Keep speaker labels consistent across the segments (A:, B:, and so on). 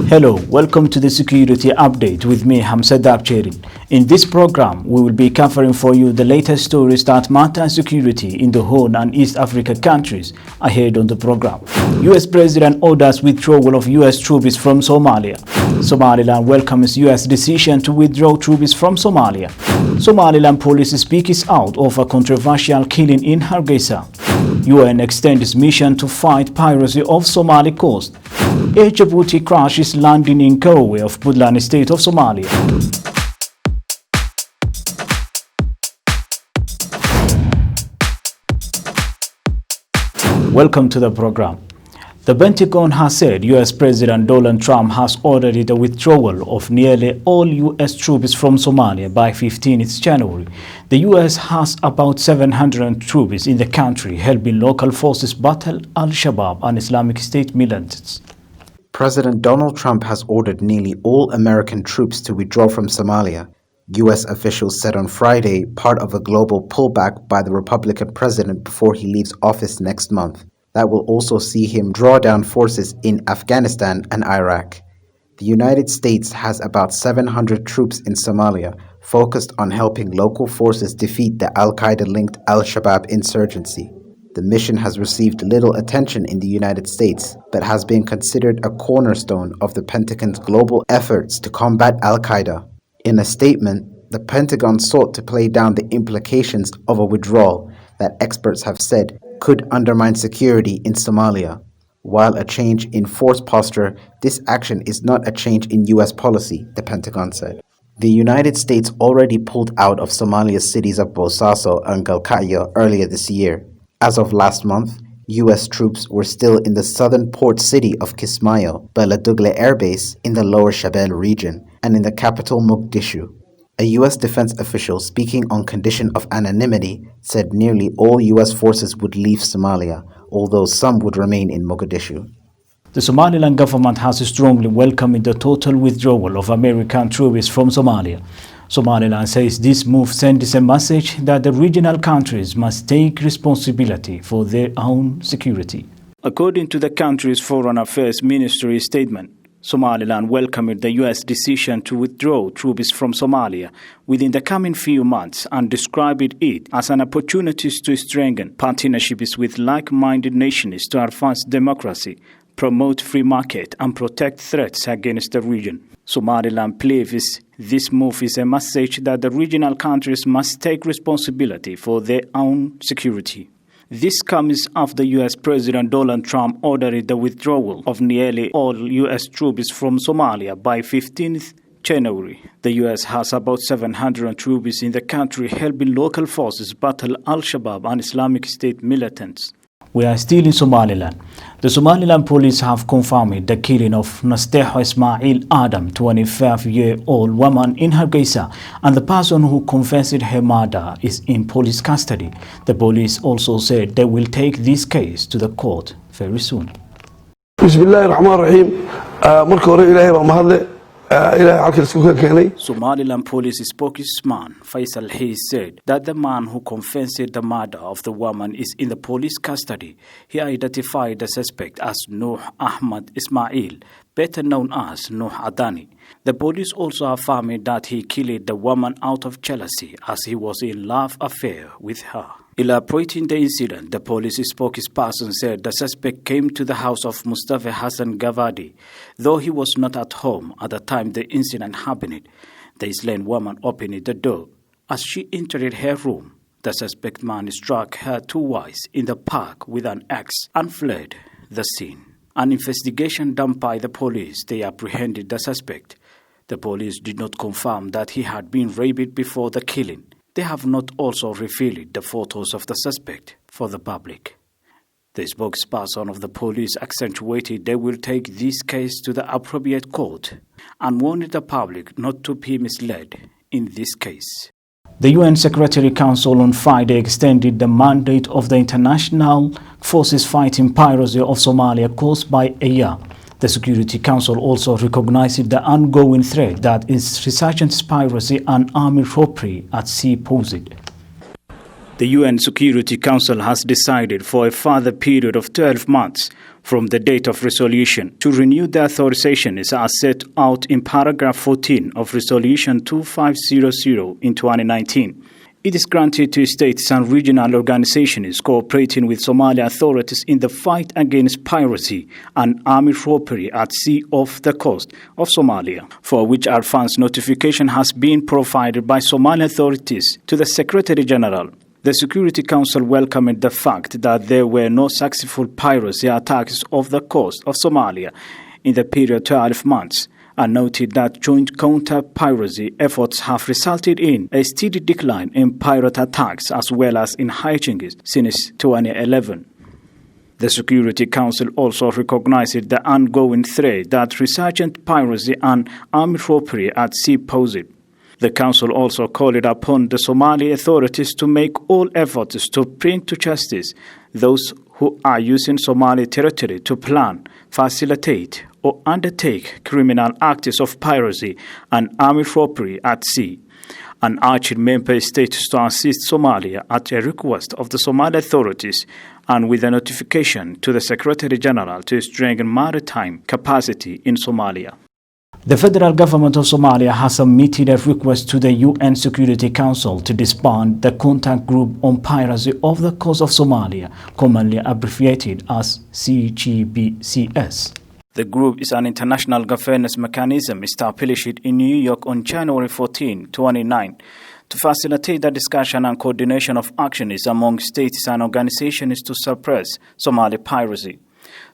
A: Hello, welcome to the Security Update with me, Hamse Daabjeerin. In this program, we will be covering for you the latest stories that matter security in the Horn and East Africa countries. Ahead on the program, U.S. President orders withdrawal of U.S. troops from Somalia. Somaliland welcomes U.S. decision to withdraw troops from Somalia. Somaliland police speaks out of a controversial killing in Hargeisa. UN extends mission to fight piracy off Somali coast. Air Djibouti crashes landing in Karowe of Puntland state of Somalia. Welcome to the program. The Pentagon has said U.S. President Donald Trump has ordered the withdrawal of nearly all U.S. troops from Somalia by 15th January. The U.S. has about 700 troops in the country helping local forces battle Al-Shabaab and Islamic State militants.
B: President Donald Trump has ordered nearly all American troops to withdraw from Somalia, U.S. officials said on Friday, part of a global pullback by the Republican president before he leaves office next month. That will also see him draw down forces in Afghanistan and Iraq. The United States has about 700 troops in Somalia, focused on helping local forces defeat the Al-Qaeda-linked Al-Shabaab insurgency. The mission has received little attention in the United States, but has been considered a cornerstone of the Pentagon's global efforts to combat Al-Qaeda. In a statement, the Pentagon sought to play down the implications of a withdrawal that experts have said could undermine security in Somalia. While a change in force posture, this action is not a change in U.S. policy, the Pentagon said. The United States already pulled out of Somalia's cities of Bosaso and Galkayo earlier this year. As of last month, U.S. troops were still in the southern port city of Kismayo, Baladugle Air Base in the lower Shabelle region, and in the capital Mogadishu. A U.S. defense official speaking on condition of anonymity said nearly all U.S. forces would leave Somalia, although some would remain in Mogadishu.
A: The Somaliland government has strongly welcomed the total withdrawal of American troops from Somalia. Somaliland says this move sends a message that the regional countries must take responsibility for their own security. According to the country's Foreign Affairs Ministry statement, Somaliland welcomed the U.S. decision to withdraw troops from Somalia within the coming few months and described it as an opportunity to strengthen partnerships with like-minded nations to advance democracy, promote free market, and protect threats against the region. Somaliland believes this move is a message that the regional countries must take responsibility for their own security. This comes after U.S. President Donald Trump ordered the withdrawal of nearly all U.S. troops from Somalia by 15th January. The U.S. has about 700 troops in the country helping local forces battle Al-Shabaab and Islamic State militants. We are still in Somaliland. The Somaliland police have confirmed the killing of Nasteho Ismail Adam, 25-year-old woman in Hargeisa, and the person who confessed her murder is in police custody. The police also said they will take this case to the court very soon. Somaliland police spokesman Faisal Hayes said that the man who confessed the murder of the woman is in the police custody. He identified the suspect as Nuh Ahmad Ismail, better known as Nuh Adani. The police also affirmed that he killed the woman out of jealousy as he was in love affair with her. Elaborating the incident, the police spokesperson said the suspect came to the house of Mustafa Hassan Gavadi, though he was not at home at the time the incident happened. The slain woman opened the door. As she entered her room, the suspect man struck her twice in the park with an axe and fled the scene. An investigation done by the police, they apprehended the suspect. The police did not confirm that he had been raped before the killing. They have not also revealed the photos of the suspect for the public. The spokesperson of the police accentuated they will take this case to the appropriate court and warned the public not to be misled in this case. The UN Security Council on Friday extended the mandate of the international forces fighting piracy of Somalia coast by a year. The Security Council also recognized the ongoing threat that is resurgent piracy and armed robbery at sea posed. The UN Security Council has decided for a further period of 12 months from the date of resolution to renew the authorization as set out in paragraph 14 of Resolution 2500 in 2019. It is granted to states and regional organizations cooperating with Somali authorities in the fight against piracy and armed robbery at sea off the coast of Somalia, for which advance notification has been provided by Somali authorities to the Secretary General. The Security Council welcomed the fact that there were no successful piracy attacks off the coast of Somalia in the period 12 months, and noted that joint counter-piracy efforts have resulted in a steady decline in pirate attacks as well as in hijinks since 2011. The Security Council also recognized the ongoing threat that resurgent piracy and armed robbery at sea posed. The Council also called upon the Somali authorities to make all efforts to bring to justice those who are using Somali territory to plan, facilitate, or undertake criminal acts of piracy and armed robbery at sea, and urged member states to assist Somalia at a request of the Somali authorities and with a notification to the Secretary General to strengthen maritime capacity in Somalia. The federal government of Somalia has submitted a request to the UN Security Council to disband the contact group on piracy off the coast of Somalia, commonly abbreviated as CGBCS. The group is an international governance mechanism established in New York on January 14, 2009, to facilitate the discussion and coordination of actions among states and organizations to suppress Somali piracy.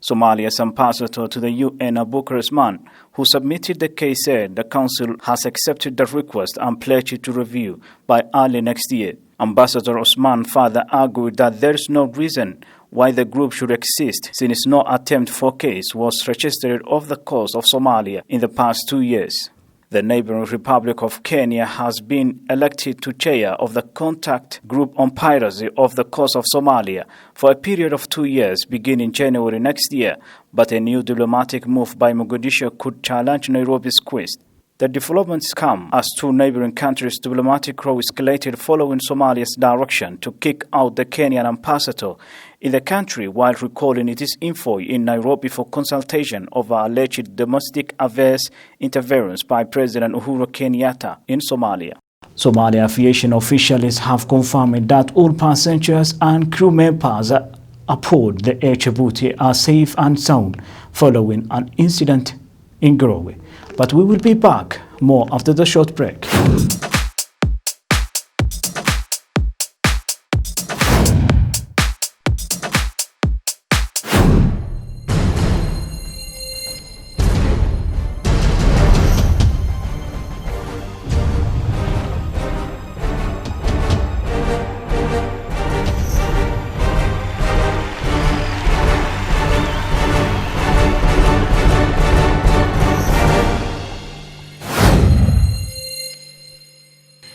A: Somalia's ambassador to the UN, Abu Osman, who submitted the case, said the Council has accepted the request and pledged to review by early next year. Ambassador Osman further argued that there is no reason why the group should exist, since no attempt for case was registered off the coast of Somalia in the past 2 years. The neighboring Republic of Kenya has been elected to chair of the contact group on piracy off the coast of Somalia for a period of 2 years beginning January next year, but a new diplomatic move by Mogadishu could challenge Nairobi's quest. The developments come as two neighboring countries' diplomatic row escalated following Somalia's direction to kick out the Kenyan ambassador in the country while recalling its envoy in Nairobi for consultation over alleged domestic affairs interference by President Uhuru Kenyatta in Somalia. Somalia aviation officials have confirmed that all passengers and crew members aboard the Air Djibouti are safe and sound following an incident in Garowe. But we will be back more after the short break.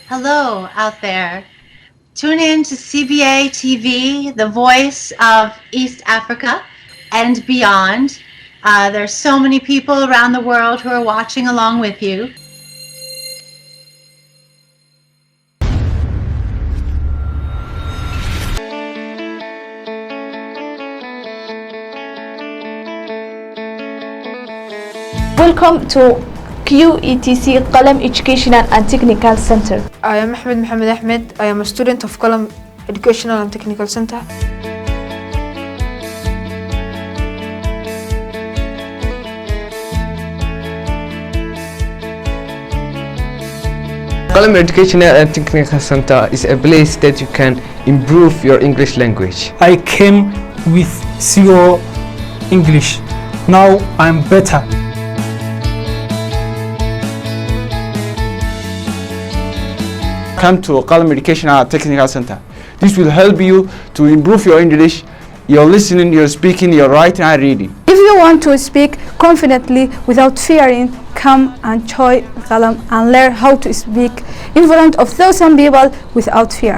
C: Hello out there. Tune in to CBA TV, the voice of East Africa and beyond. There's so many people around the world who are watching along with you.
D: Welcome to QETC Qalam Educational and Technical Center.
E: I am Ahmed Mohamed Ahmed. I am a student of Qalam Educational and Technical Center.
F: Qalam Educational and Technical Center is a place that you can improve your English language.
G: I came with zero English. Now I'm better.
H: Come to Qalam Educational Technical Center. This will help you to improve your English, your listening, your speaking, your writing and reading.
D: If you want to speak confidently without fearing, come and join Qalam and learn how to speak in front of thousand people without fear.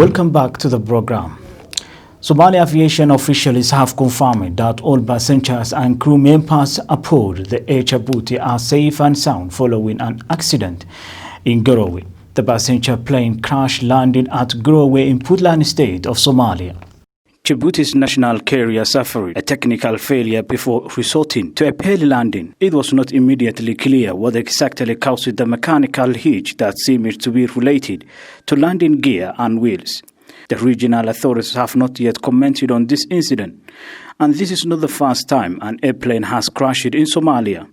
A: Welcome back to the program. Somali aviation officials have confirmed that all passengers and crew members aboard the Air Djibouti are safe and sound following an accident in Garowe. The passenger plane crash landed at Garowe in Puntland state of Somalia. Djibouti's national carrier suffered a technical failure before resorting to a pale landing. It was not immediately clear what exactly caused the mechanical hitch that seemed to be related to landing gear and wheels. The regional authorities have not yet commented on this incident, and this is not the first time an airplane has crashed in Somalia.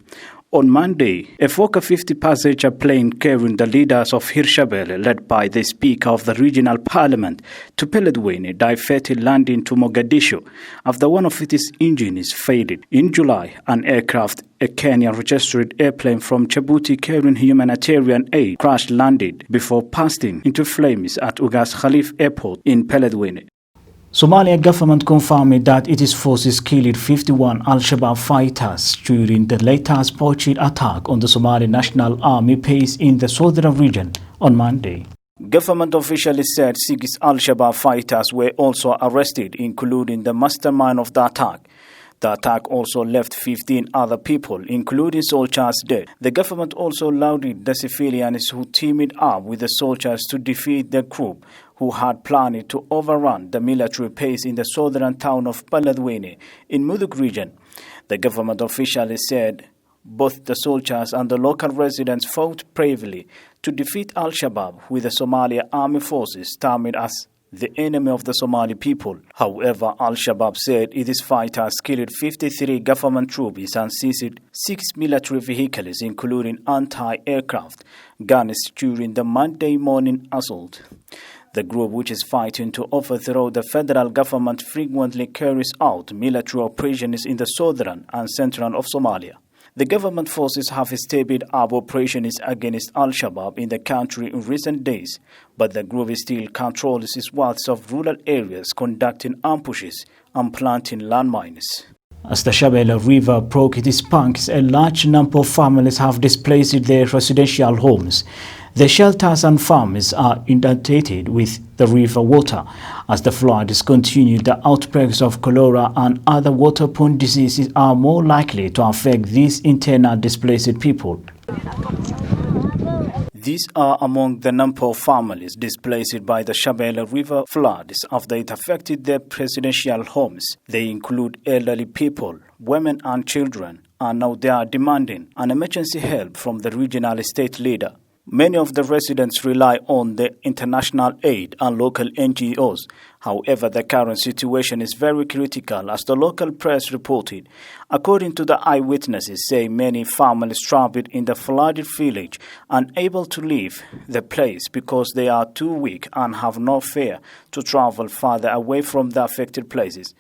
A: On Monday, a Fokker 50-passenger plane carrying the leaders of Hirshabelle, led by the Speaker of the Regional Parliament, to Beledweyne, diverted landing to Mogadishu after one of its engines failed. In July, an aircraft, a Kenyan-registered airplane from Djibouti carrying humanitarian aid, crash-landed before bursting into flames at Ugas Khalif Airport in Beledweyne. Somalia government confirmed that its forces killed 51 Al-Shabaab fighters during the latest poaching attack on the Somali National Army base in the southern region on Monday. Government officials said 6 Al-Shabaab fighters were also arrested, including the mastermind of the attack. The attack also left 15 other people, including soldiers, dead. The government also lauded the civilians who teamed up with the soldiers to defeat the group who had planned to overrun the military base in the southern town of Beledweyne in Mudug region. The government officials said both the soldiers and the local residents fought bravely to defeat Al-Shabaab, with the Somalia army forces termed as the enemy of the Somali people. However, Al-Shabaab said its fighters killed 53 government troops and seized 6 military vehicles, including anti-aircraft guns, during the Monday morning assault. The group, which is fighting to overthrow the federal government, frequently carries out military operations in the southern and central of Somalia. The government forces have stepped up operations against Al-Shabaab in the country in recent days, but the group still controls swaths of rural areas, conducting ambushes and planting landmines. As the Shabelle River broke its banks, a large number of families have displaced their residential homes. The shelters and farms are inundated with the river water. As the floods continue, the outbreaks of cholera and other waterborne diseases are more likely to affect these internally displaced people. These are among the number of families displaced by the Shabelle River floods after it affected their residential homes. They include elderly people, women and children, and now they are demanding an emergency help from the regional state leader. Many of the residents rely on the international aid and local NGOs. However, the current situation is very critical, as the local press reported. According to the eyewitnesses, say many families trapped in the flooded village, unable to leave the place because they are too weak and have no fare to travel further away from the affected places.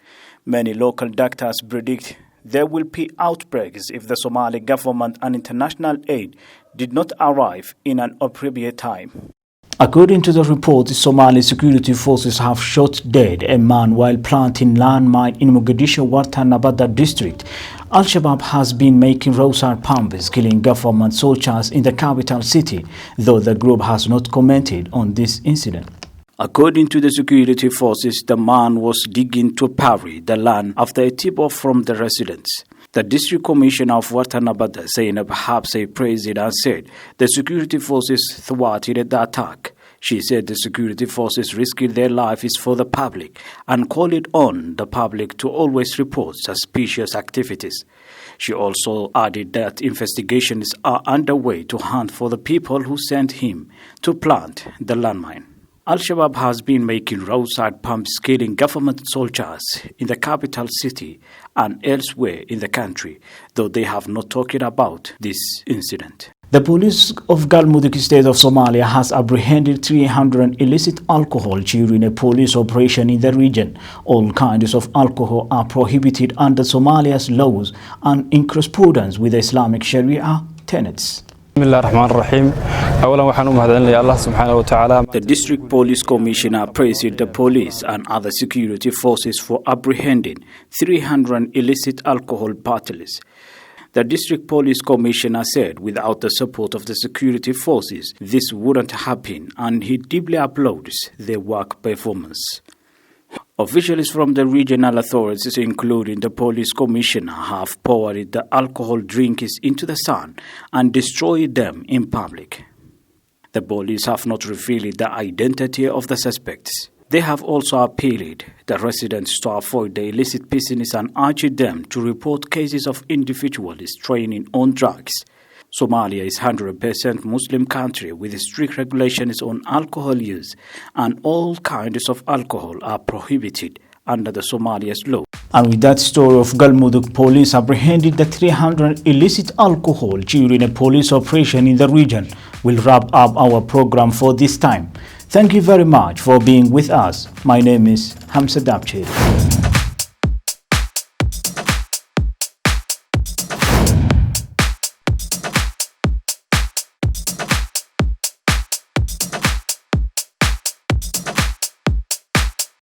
A: Many local doctors predict there will be outbreaks if the Somali government and international aid did not arrive in an appropriate time. According to the report, the Somali security forces have shot dead a man while planting landmine in Mogadishu Warta district. Al-Shabaab has been making roadside bombs, killing government soldiers in the capital city, though the group has not commented on this incident. According to the security forces, the man was digging to parry the land after a tip-off from the residents. The district commissioner of Warta Zainab Hamse praised it and said the security forces thwarted the attack. She said the security forces risked their lives for the public and called on the public to always report suspicious activities. She also added that investigations are underway to hunt for the people who sent him to plant the landmine. Al-Shabaab has been making roadside bombs, killing government soldiers in the capital city and elsewhere in the country, though they have not talked about this incident. The police of Galmudug state of Somalia has apprehended 300 illicit alcohol during a police operation in the region. All kinds of alcohol are prohibited under Somalia's laws and in correspondence with the Islamic Sharia tenets. The district police commissioner praised the police and other security forces for apprehending 300 illicit alcohol bottles. The district police commissioner said without the support of the security forces, this wouldn't happen, and he deeply applauds their work performance. Officials from the regional authorities, including the police commissioner, have poured the alcohol drinks into the sun and destroyed them in public. The police have not revealed the identity of the suspects. They have also appealed the residents to avoid the illicit business and urged them to report cases of individuals training on drugs. Somalia is 100% Muslim country with strict regulations on alcohol use, and all kinds of alcohol are prohibited under the Somalia's law. And with that story of Galmudug, police apprehended the 300 illicit alcohol during a police operation in the region. We'll wrap up our program for this time. Thank you very much for being with us. My name is Hamse Daabjeerin.